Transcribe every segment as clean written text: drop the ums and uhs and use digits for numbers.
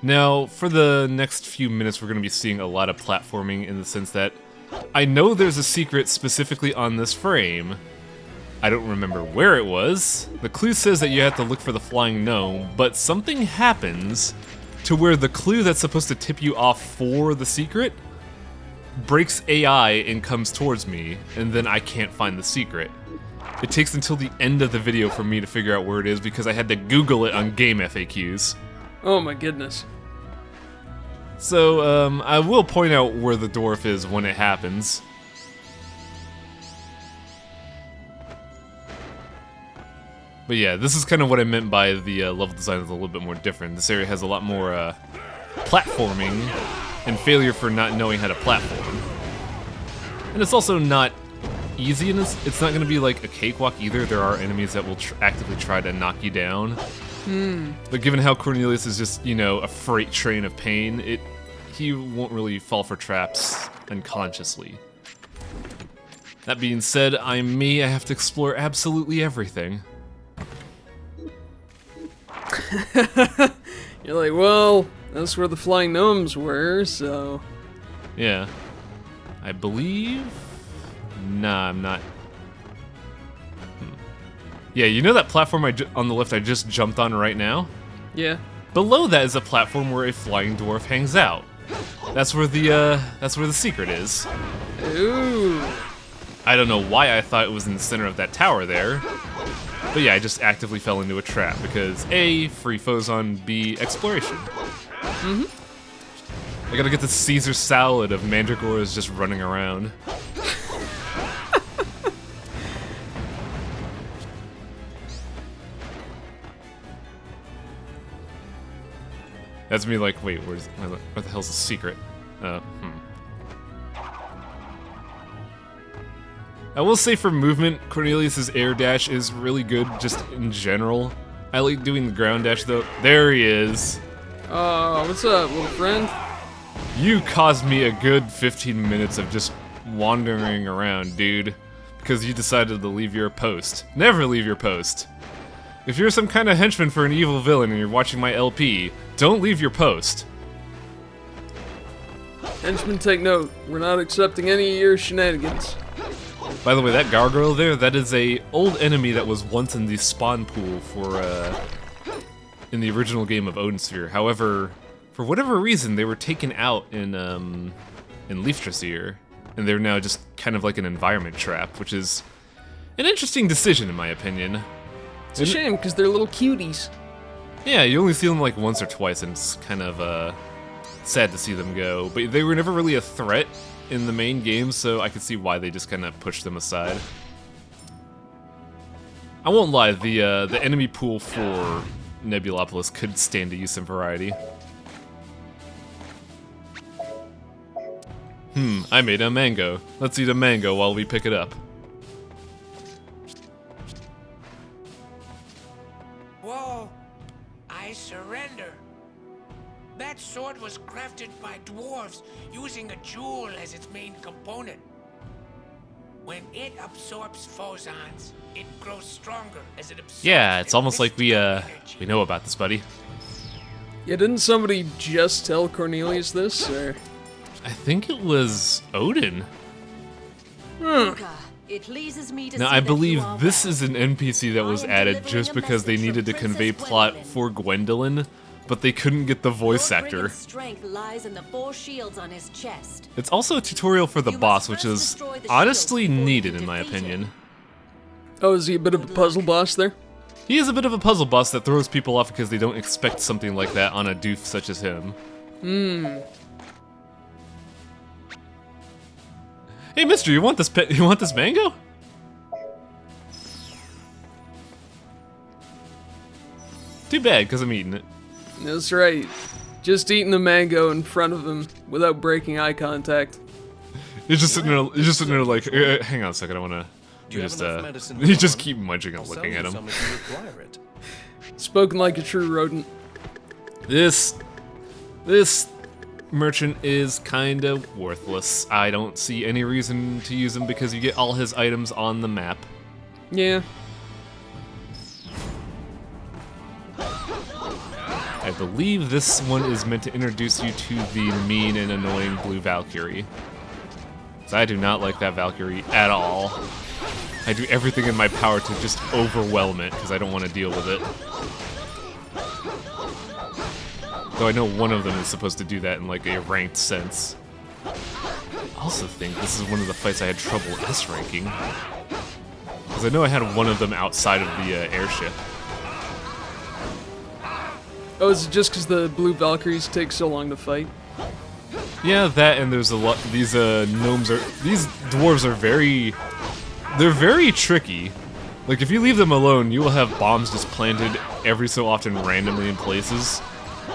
Now, for the next few minutes, we're going to be seeing a lot of platforming in the sense that I know there's a secret specifically on this frame. I don't remember where it was. The clue says that you have to look for the flying gnome, but something happens to where the clue that's supposed to tip you off for the secret breaks AI and comes towards me, and then I can't find the secret. It takes until the end of the video for me to figure out where it is because I had to Google it on game FAQs. Oh my goodness. So, I will point out where the dwarf is when it happens. But yeah, this is kind of what I meant by the level design is a little bit more different. This area has a lot more platforming and failure for not knowing how to platform. And it's also not easy, and it's not going to be like a cakewalk either. There are enemies that will actively try to knock you down. But given how Cornelius is just, you know, a freight train of pain, he won't really fall for traps unconsciously. That being said, I'm me. I have to explore absolutely everything. You're like, well, that's where the flying gnomes were, so... Yeah. I believe... Nah, I'm not... Yeah, you know that platform on the left I just jumped on right now? Yeah. Below that is a platform where a flying dwarf hangs out. That's where the secret is. Ooh. I don't know why I thought it was in the center of that tower there. But yeah, I just actively fell into a trap because A, free Phozon, B, exploration. I gotta get the Caesar salad of mandragores just running around. That's me like, wait, where the hell's the secret? I will say for movement, Cornelius' air dash is really good, just in general. I like doing the ground dash though. There he is. What's up, little friend? You caused me a good 15 minutes of just wandering around, dude. Because you decided to leave your post. Never leave your post. If you're some kind of henchman for an evil villain and you're watching my LP, don't leave your post. Henchmen, take note. We're not accepting any of your shenanigans. By the way, that gargoyle there, that is a old enemy that was once in the spawn pool for, in the original game of Odin Sphere. However, for whatever reason, they were taken out in Leiftrasir, and they're now just kind of like an environment trap, which is an interesting decision in my opinion. It's a shame, because they're little cuties. Yeah, you only see them like once or twice, and it's kind of, sad to see them go. But they were never really a threat in the main game, so I could see why they just kind of pushed them aside. I won't lie, the enemy pool for Nebulopolis could stand to use some variety. I made a mango. Let's eat a mango while we pick it up. Whoa! I surrender. That sword was crafted by dwarves using a jewel as its main component. When it absorbs phosons, it grows stronger as it absorbs. Yeah, it's almost like we know about this, buddy. Yeah, didn't somebody just tell Cornelius this, or? I think it was Odin. It pleases me to Now, see I that believe you are this well. is an NPC that was I am added delivering just a because they message needed to from convey Princess plot Gwendolyn. for Gwendolyn, but they couldn't get the voice Your actor. brigand's strength lies in the 4 shields on his chest. It's also a tutorial for the You must boss, which first is destroy the honestly shields before you needed can in my defeat him. opinion. Oh, is he a bit of a puzzle boss there? He is a bit of a puzzle boss that throws people off because they don't expect something like that on a doof such as him. Hey, mister, you want this mango? Too bad, because I'm eating it. That's right. Just eating the mango in front of him without breaking eye contact. You're just sitting there like, hang on a second, I wanna just, you just keep munching and looking at him. Spoken like a true rodent. This merchant is kinda worthless. I don't see any reason to use him because you get all his items on the map. Yeah. I have believe this one is meant to introduce you to the mean and annoying blue Valkyrie. So I do not like that Valkyrie at all. I do everything in my power to just overwhelm it, because I don't want to deal with it. Though I know one of them is supposed to do that in like a ranked sense. I also think this is one of the fights I had trouble S-ranking. Because I know I had one of them outside of the airship. Oh, is it just because the blue Valkyries take so long to fight? Yeah, that, and there's a lot. These these dwarves are they're very tricky. Like, if you leave them alone, you will have bombs just planted every so often randomly in places.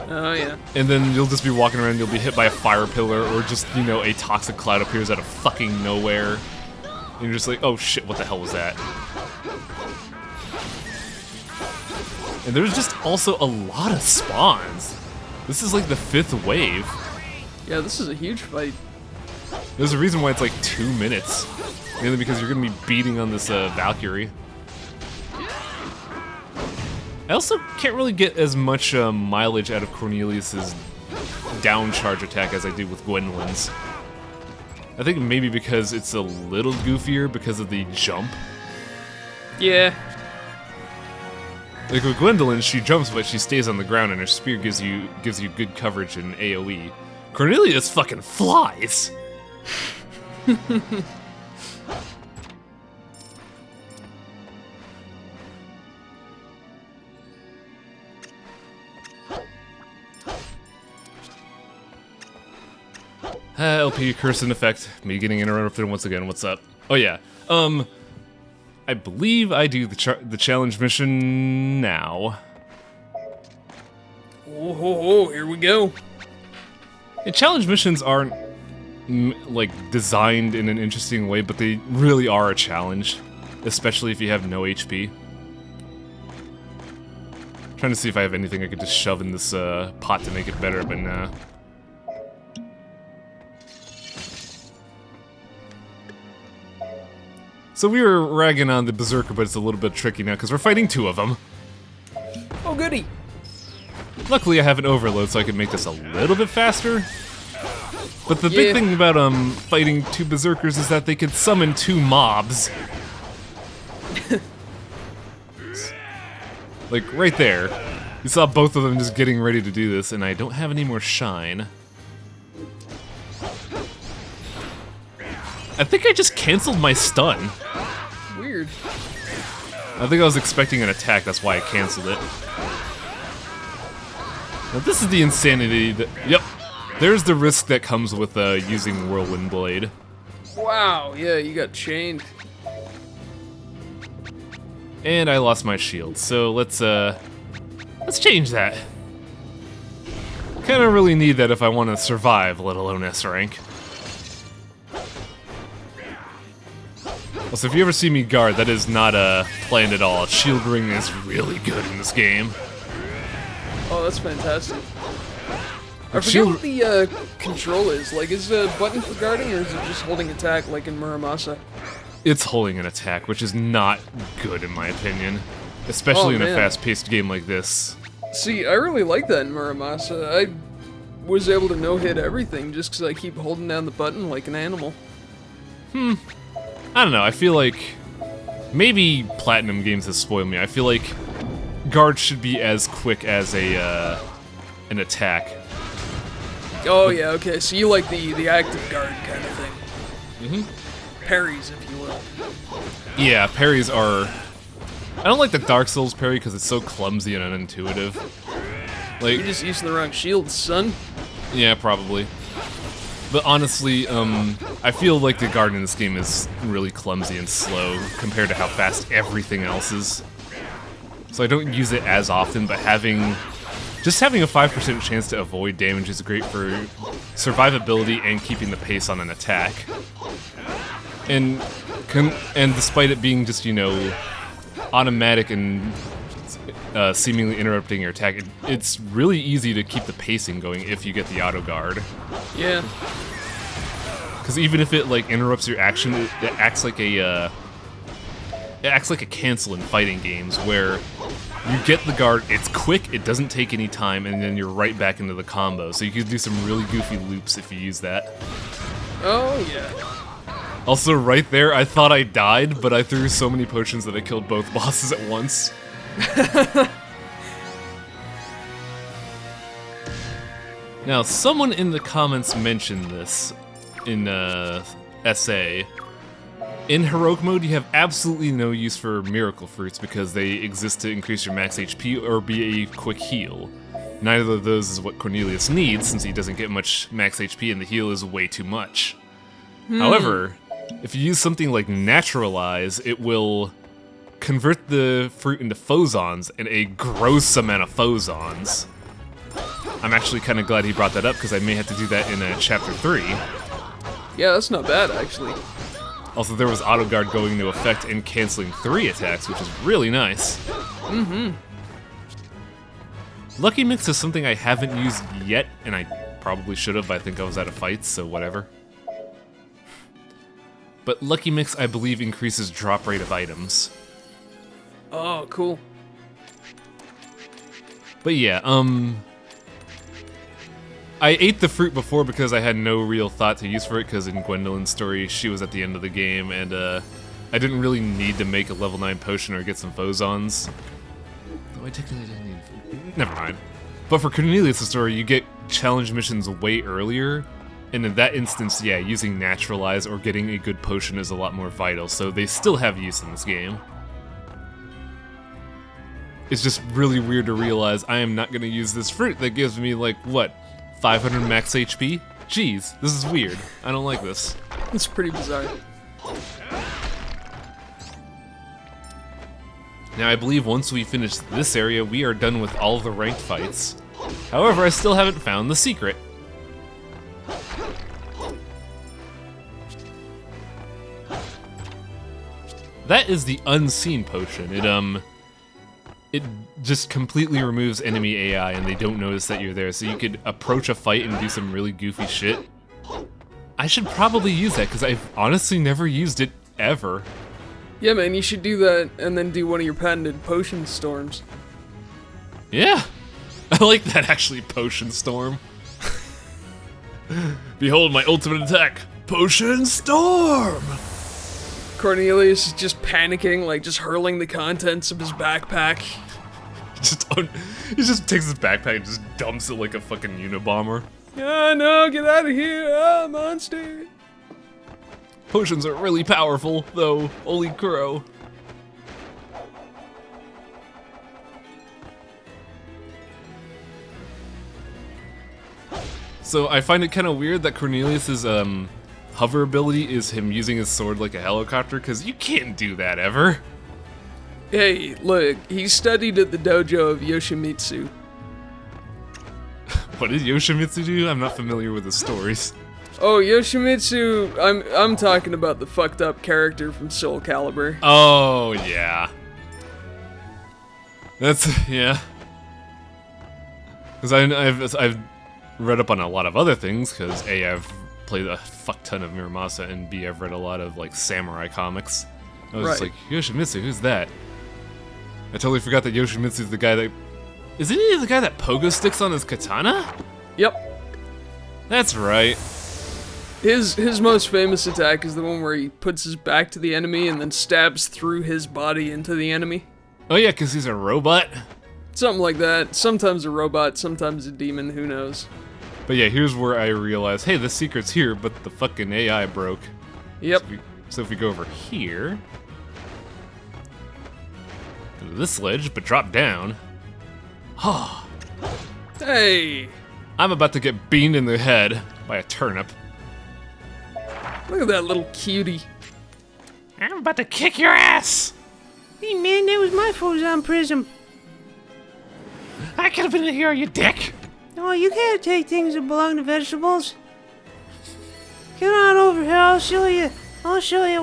Oh, yeah. And then you'll just be walking around and you'll be hit by a fire pillar, or just, you know, a toxic cloud appears out of fucking nowhere. And you're just like, oh shit, what the hell was that? And there's just also a lot of spawns. This is like the 5th wave. Yeah, this is a huge fight. There's a reason why it's like 2 minutes. Mainly because you're gonna be beating on this Valkyrie. I also can't really get as much mileage out of Cornelius's down charge attack as I do with Gwendolyn's. I think maybe because it's a little goofier because of the jump. Yeah. Like with Gwendolyn, she jumps but she stays on the ground and her spear gives you good coverage in AoE. Cornelius fucking flies! LP curse in effect. Me getting interrupted once again. What's up? Oh yeah. I believe I do the challenge mission now. Oh, here we go. And challenge missions aren't like designed in an interesting way, but they really are a challenge, especially if you have no HP. Trying to see if I have anything I could just shove in this pot to make it better, but nah. So we were ragging on the Berserker, but it's a little bit tricky now because we're fighting 2 of them. Oh, goody. Luckily, I have an overload, so I can make this a little bit faster. But the big thing about fighting 2 Berserkers is that they can summon 2 mobs. Like, right there. You saw both of them just getting ready to do this, and I don't have any more shine. I think I just canceled my stun. Weird. I think I was expecting an attack, that's why I canceled it. Now this is the insanity that... Yep. There's the risk that comes with using Whirlwind Blade. Wow, yeah, you got chained. And I lost my shield, so let's change that. Kinda really need that if I want to survive, let alone S rank. Also, if you ever see me guard, that is not planned at all. Shield ring is really good in this game. Oh, that's fantastic. I forget what the control is. Like, is it a button for guarding, or is it just holding attack like in Muramasa? It's holding an attack, which is not good in my opinion. Especially in a fast-paced game like this. See, I really like that in Muramasa. I was able to no-hit everything just because I keep holding down the button like an animal. I don't know, I feel like maybe Platinum Games has spoiled me. I feel like guard should be as quick as an attack. Oh yeah, okay, so you like the active guard kind of thing. Parries, if you will. Yeah, parries are... I don't like the Dark Souls parry because it's so clumsy and unintuitive. Like, You're just using the wrong shield, son. yeah, probably. But honestly, I feel like the guard in this game is really clumsy and slow compared to how fast everything else is. So I don't use it as often, but just having a 5% chance to avoid damage is great for survivability and keeping the pace on an attack. And despite it being just, you know, automatic and seemingly interrupting your attack, it's really easy to keep the pacing going if you get the auto guard. Yeah. Because even if it like interrupts your action, it acts like a cancel in fighting games where You get the guard, it's quick, it doesn't take any time, and then you're right back into the combo. So you can do some really goofy loops if you use that. Oh, yeah. Also, right there, I thought I died, but I threw so many potions that I killed both bosses at once. Now, someone in the comments mentioned this in essay. In heroic mode, you have absolutely no use for miracle fruits because they exist to increase your max HP or be a quick heal. Neither of those is what Cornelius needs since he doesn't get much max HP and the heal is way too much. However, if you use something like Naturalize, it will convert the fruit into phosons and a gross amount of phosons. I'm actually kind of glad he brought that up because I may have to do that in Chapter 3. Yeah, that's not bad, actually. Also, there was auto guard going into effect and canceling 3 attacks, which is really nice. Lucky Mix is something I haven't used yet, and I probably should have, but I think I was out of fights, so whatever. But Lucky Mix, I believe, increases drop rate of items. Oh, cool. But yeah, I ate the fruit before because I had no real thought to use for it, because in Gwendolyn's story, she was at the end of the game, and I didn't really need to make a level 9 potion or get some phosons. Though I technically didn't need food. Never mind. But for Cornelius' story, you get challenge missions way earlier, and in that instance, yeah, using Naturalize or getting a good potion is a lot more vital, so they still have use in this game. It's just really weird to realize I am not going to use this fruit that gives me, like, what? 500 max HP? Jeez, this is weird. I don't like this. It's pretty bizarre. Now, I believe once we finish this area, we are done with all the ranked fights. However, I still haven't found the secret. That is the unseen potion. It just completely removes enemy AI and they don't notice that you're there, so you could approach a fight and do some really goofy shit. I should probably use that, because I've honestly never used it, ever. Yeah, man, you should do that and then do one of your patented potion storms. Yeah, I like that actually, Potion Storm. Behold my ultimate attack, Potion Storm! Cornelius is just panicking, like just hurling the contents of his backpack. He just takes his backpack and just dumps it like a fucking Unabomber. Oh no, get out of here, ah, monster! Potions are really powerful, though. Holy crow. So I find it kind of weird that Cornelius's hover ability is him using his sword like a helicopter, because you can't do that ever. Hey, look, he studied at the dojo of Yoshimitsu. What did Yoshimitsu do? I'm not familiar with his stories. Oh, Yoshimitsu, I'm talking about the fucked up character from Soul Calibur. Oh, yeah. That's, yeah. Because I've read up on a lot of other things, because A, I've played a fuck ton of Muramasa, and B, I've read a lot of, like, samurai comics. I was just like, Yoshimitsu, who's that? I totally forgot that Yoshimitsu's the guy that... Isn't he the guy that pogo sticks on his katana? Yep. That's right. His most famous attack is the one where he puts his back to the enemy and then stabs through his body into the enemy. Oh yeah, because he's a robot? Something like that. Sometimes a robot, sometimes a demon, who knows. But yeah, here's where I realized, hey, the secret's here, but the fucking AI broke. Yep. So if we go over here... Go to this ledge, but drop down... Hey! I'm about to get beamed in the head by a turnip. Look at that little cutie. I'm about to kick your ass! Hey man, that was my Phozon Prism. I could have been a hero, you dick! Oh, you can't take things that belong to vegetables. Get on over here, I'll show you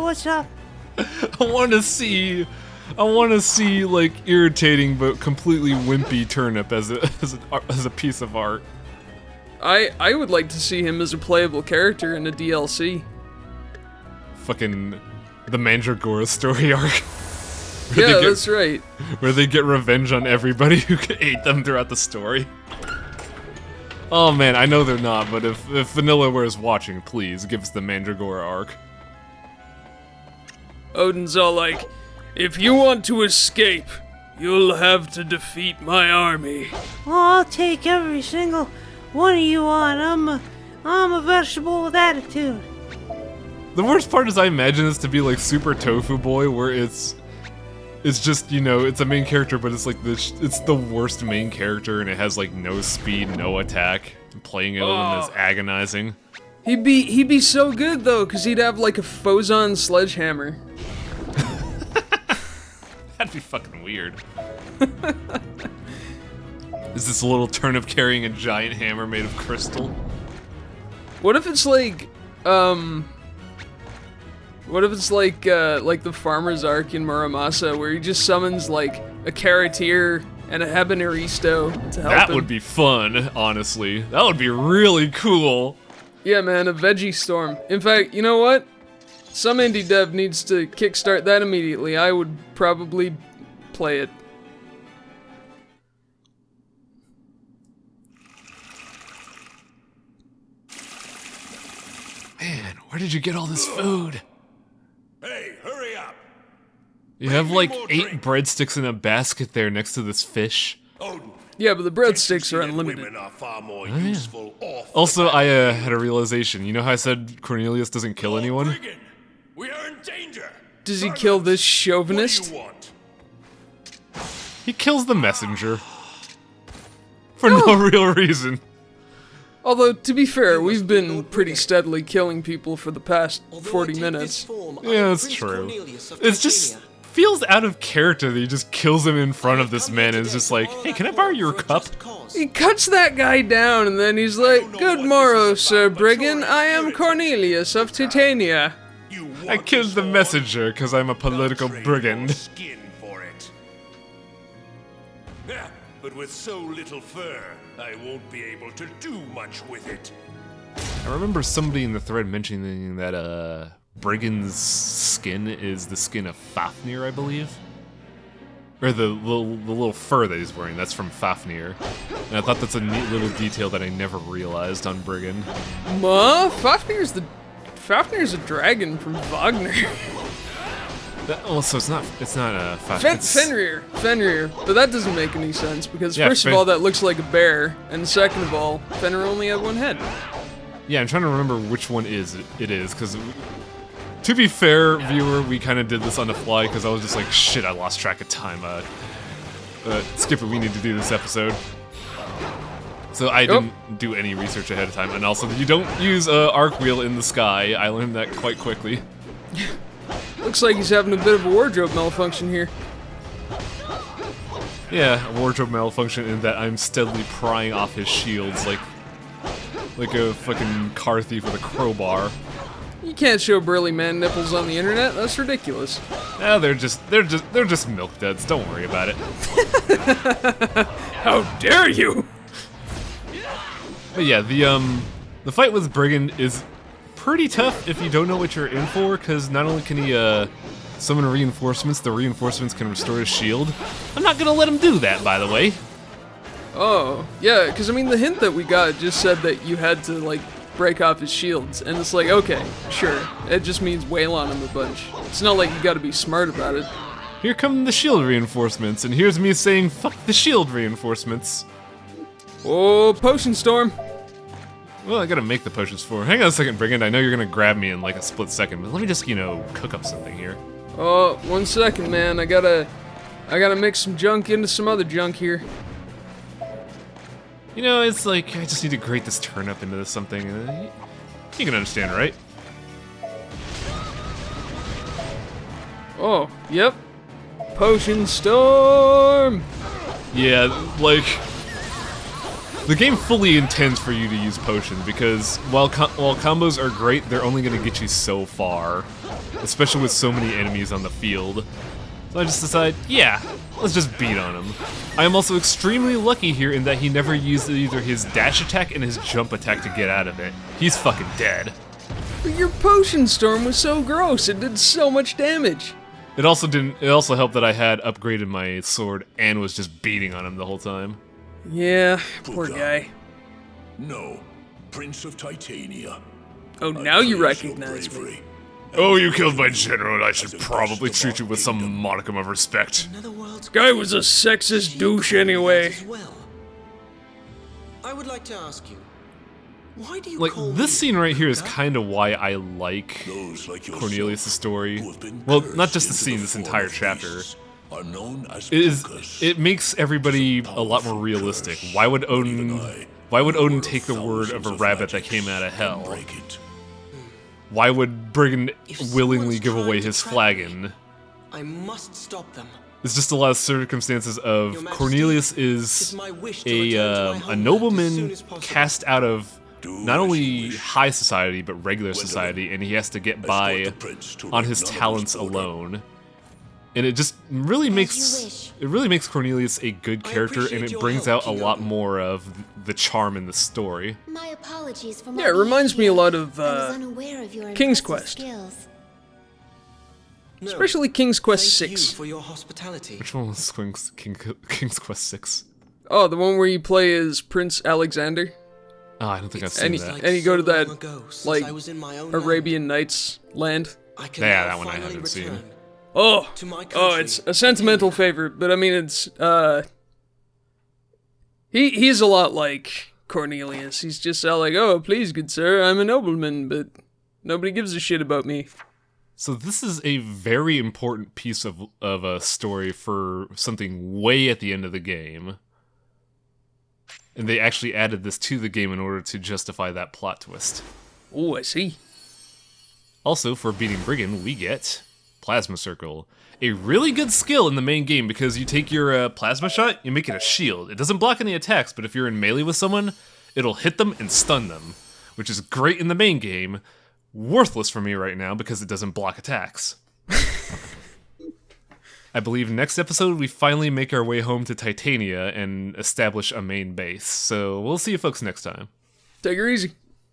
what's up. I want to see, like, irritating but completely wimpy turnip as a piece of art. I would like to see him as a playable character in a DLC. Fucking the Mandragora story arc. Yeah, that's right. Where they get revenge on everybody who ate them throughout the story. Oh man, I know they're not, but if Vanillaware is watching, please give us the Mandragora arc. Odin's all like, if you want to escape, you'll have to defeat my army. Oh, I'll take every single one of you on. I'm a vegetable with attitude. The worst part is I imagine this to be like Super Tofu Boy, where it's just, you know, it's a main character, but it's like this, it's the worst main character, and it has like no speed, no attack. And playing it with him is agonizing. He'd be so good though, cause he'd have like a Fozon sledgehammer. That'd be fucking weird. Is this a little turnip carrying a giant hammer made of crystal? What if it's like, what if it's like the Farmer's Arc in Muramasa, where he just summons like a Karatir and a Habaneristo to help him? That would be fun, honestly. That would be really cool. Yeah, man, a Veggie Storm. In fact, you know what? Some indie dev needs to kickstart that immediately. I would probably play it. Man, where did you get all this food? Hey, hurry up! You have like 8 breadsticks in a basket there next to this fish. Odin. Yeah, but the breadsticks See are that unlimited. Women are far more useful off Also, I had a realization. You know how I said Cornelius doesn't kill anyone? Brigand, we are in danger. Does he kill this What chauvinist? do you want? He kills the messenger. For no real reason. Although, to be fair, we've been pretty steadily killing people for the past 40 minutes. Yeah, that's true. It's just feels out of character that he just kills him in front of this man and is just like, hey, can I borrow your cup? He cuts that guy down and then he's like, good morrow, Sir Brigand, I am Cornelius of Titania. You want I killed this the sword? messenger because I'm a political Trade brigand. your skin for it. Yeah, but with so little fur, I won't be able to do much with it. I remember somebody in the thread mentioning that Brigand's skin is the skin of Fafnir, I believe. Or the little fur that he's wearing, that's from Fafnir. And I thought that's a neat little detail that I never realized on Brigand. Fafnir's a dragon from Wagner. So it's not Fafnir. Fenrir. But that doesn't make any sense, because Yeah, first of all, that looks like a bear, and second of all, Fenrir only had one head. Yeah, I'm trying to remember which one it is, because to be fair, viewer, we kind of did this on the fly, because I was just like, shit, I lost track of time. Skip it, we need to do this episode. So I didn't do any research ahead of time, and also you don't use arc wheel in the sky. I learned that quite quickly. Looks like he's having a bit of a wardrobe malfunction here. Yeah, a wardrobe malfunction in that I'm steadily prying off his shields like a fucking car thief with a crowbar. You can't show burly man nipples on the internet. That's ridiculous. Yeah, they're just milk duds. Don't worry about it. How dare you! But yeah, the fight with Brigand is pretty tough if you don't know what you're in for, because not only can he summon reinforcements, the reinforcements can restore his shield. I'm not gonna let him do that, by the way. Oh, yeah, because I mean, the hint that we got just said that you had to, like, break off his shields, and it's like, okay, sure, it just means wail on him a bunch. It's not like you gotta be smart about it. Here come the shield reinforcements, and here's me saying, fuck the shield reinforcements. Oh, potion storm! Well, I gotta make the potions for. Hang on a second, Brigand. I know you're gonna grab me in like a split second, but let me just, cook up something here. Oh, 1 second, man. I gotta mix some junk into some other junk here. It's like, I just need to grate this turnip into something. You can understand, right? Oh, yep. Potion storm! Yeah, like, the game fully intends for you to use potions, because while combos are great, they're only going to get you so far, especially with so many enemies on the field. So I just decide, yeah, let's just beat on him. I am also extremely lucky here in that he never used either his dash attack and his jump attack to get out of it. He's fucking dead. But your potion storm was so gross, it did so much damage. It also didn't. It also helped that I had upgraded my sword and was just beating on him the whole time. Yeah, poor guy. No, Prince of Titania. Oh, I now you praise your recognize me. bravery. Oh, you killed my general, and I should probably treat you with some modicum of respect. Guy was a sexist douche anyway. I would like to ask you, why do you Like, call this me scene right here is Puka? kind of why I like Those like yourself Cornelius' story. who have been Well, cursed not just the into scene, this form entire of chapter. beasts are known as It Pukas. makes everybody a lot more Powerful realistic. curse. Why would But even Odin I, why would the Odin word take the word of a thousands rabbit that magics, came out of can hell? break it. Why would Brigand If willingly someone's give trying away to his trap flagon? I must stop them. It's just a lot of circumstances of Your Majesty, Cornelius it is is my wish to a return to my a homeland as nobleman soon as possible. cast out of Do not as only you wish. high society but regular Gwendolen, society, and he has to get escort by the prince to on his Ragnanival's talents border. alone. And it just really you makes wish. it really makes Cornelius a good I character, and appreciate it your brings help, out a King lot Odin. more of the charm in the story. My apologies for Yeah, it reminds me a lot of I was unaware of your King's impressive Quest. skills. No, especially King's Quest thank you 6. for your hospitality. Which one was King's Quest 6? Oh, the one where you play as Prince Alexander? Oh, I don't think I've It seen And, seems that. like and you go to so that, long ago since like, I was in my own Arabian Nights land. land. I can Yeah, now that one I finally haven't seen. return. Oh, To my oh, country, it's a sentimental favorite, but I mean, it's, he's a lot like Cornelius. He's just all like, oh, please, good sir, I'm a nobleman, but nobody gives a shit about me. So this is a very important piece of a story for something way at the end of the game. And they actually added this to the game in order to justify that plot twist. Oh, I see. Also, for beating Brigand, we get Plasma Circle. A really good skill in the main game because you take your plasma shot, you make it a shield. It doesn't block any attacks, but if you're in melee with someone, it'll hit them and stun them, which is great in the main game. Worthless for me right now because it doesn't block attacks. I believe next episode we finally make our way home to Titania and establish a main base. So we'll see you folks next time. Take her easy.